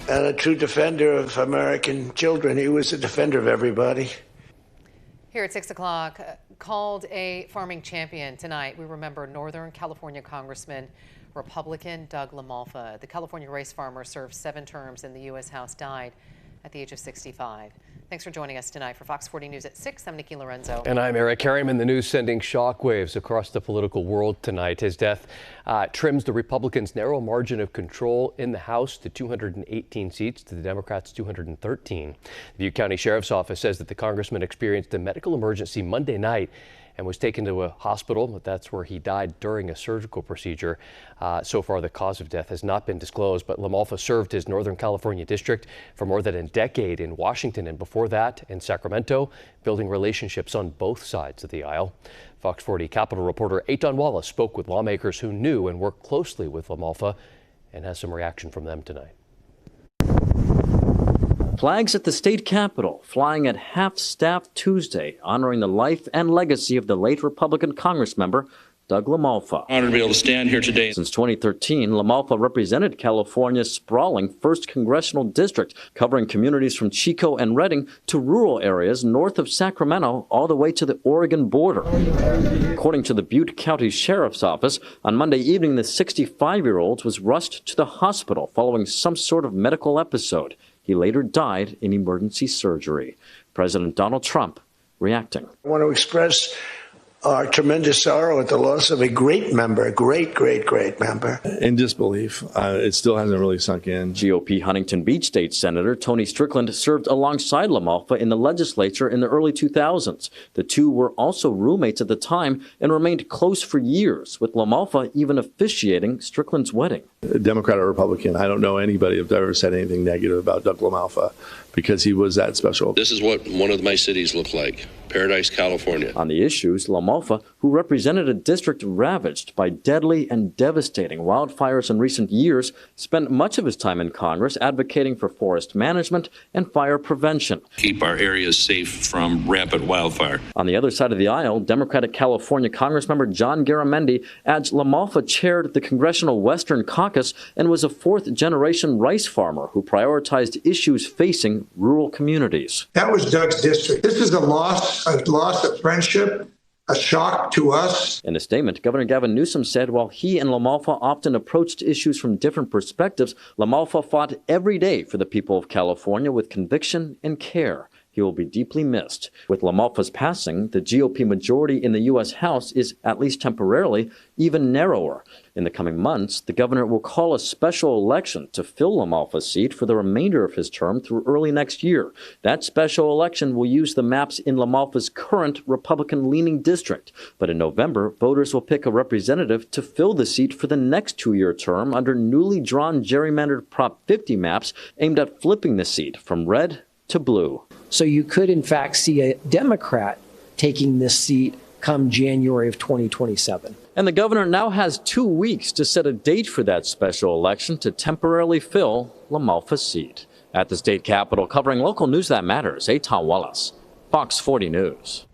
and a true defender of American children. He was a defender of everybody. Here at 6 o'clock, called a farming champion tonight, we remember Northern California Congressman Republican Doug LaMalfa. The California race farmer served 7 terms in the U.S. House, died at the age of 65. Thanks for joining us tonight. For Fox 40 News at 6, I'm Nikki Lorenzo. And I'm Eric Harriman. The news sending shockwaves across the political world tonight. His death trims the Republicans' narrow margin of control in the House to 218 seats to the Democrats' 213. The Butte County Sheriff's Office says that the congressman experienced a medical emergency Monday night and was taken to a hospital, but that's where he died during a surgical procedure. So far, the cause of death has not been disclosed, but LaMalfa served his Northern California district for more than a decade in Washington, and before that in Sacramento, building relationships on both sides of the aisle. Fox 40 Capitol reporter Eitan Wallace spoke with lawmakers who knew and worked closely with LaMalfa and has some reaction from them tonight. Flags at the state capitol flying at half-staff Tuesday, honoring the life and legacy of the late Republican Congressmember Doug LaMalfa. Honored to be able to stand here today. Since 2013, LaMalfa represented California's sprawling 1st Congressional District, covering communities from Chico and Redding to rural areas north of Sacramento all the way to the Oregon border. According to the Butte County Sheriff's Office, on Monday evening, the 65-year-old was rushed to the hospital following some sort of medical episode. He later died in emergency surgery. President Donald Trump reacting. I want to express our tremendous sorrow at the loss of a great member, a great member. In disbelief. It still hasn't really sunk in. GOP Huntington Beach State Senator Tony Strickland served alongside LaMalfa in the legislature in the early 2000s. The two were also roommates at the time and remained close for years, with LaMalfa even officiating Strickland's wedding. Democrat or Republican, I don't know anybody who's ever said anything negative about Doug LaMalfa because he was that special. This is what one of my cities look like, Paradise, California. On the issues, LaMalfa, who represented a district ravaged by deadly and devastating wildfires in recent years, spent much of his time in Congress advocating for forest management and fire prevention. Keep our areas safe from rampant wildfire. On the other side of the aisle, Democratic California Congressmember John Garamendi adds LaMalfa chaired the Congressional Western Caucus and was a 4th-generation rice farmer who prioritized issues facing rural communities. That was Doug's district. This is a loss of friendship, a shock to us. In a statement, Governor Gavin Newsom said while he and LaMalfa often approached issues from different perspectives, LaMalfa fought every day for the people of California with conviction and care. He will be deeply missed. With LaMalfa's passing, the GOP majority in the U.S. House is, at least temporarily, even narrower. In the coming months, the governor will call a special election to fill LaMalfa's seat for the remainder of his term through early next year. That special election will use the maps in LaMalfa's current Republican-leaning district. But in November, voters will pick a representative to fill the seat for the next 2-year term under newly drawn gerrymandered Prop 50 maps aimed at flipping the seat from red to blue. So you could, in fact, see a Democrat taking this seat come January of 2027. And the governor now has 2 weeks to set a date for that special election to temporarily fill LaMalfa's seat. At the state capitol, covering local news that matters, Eitan Wallace, Fox 40 News.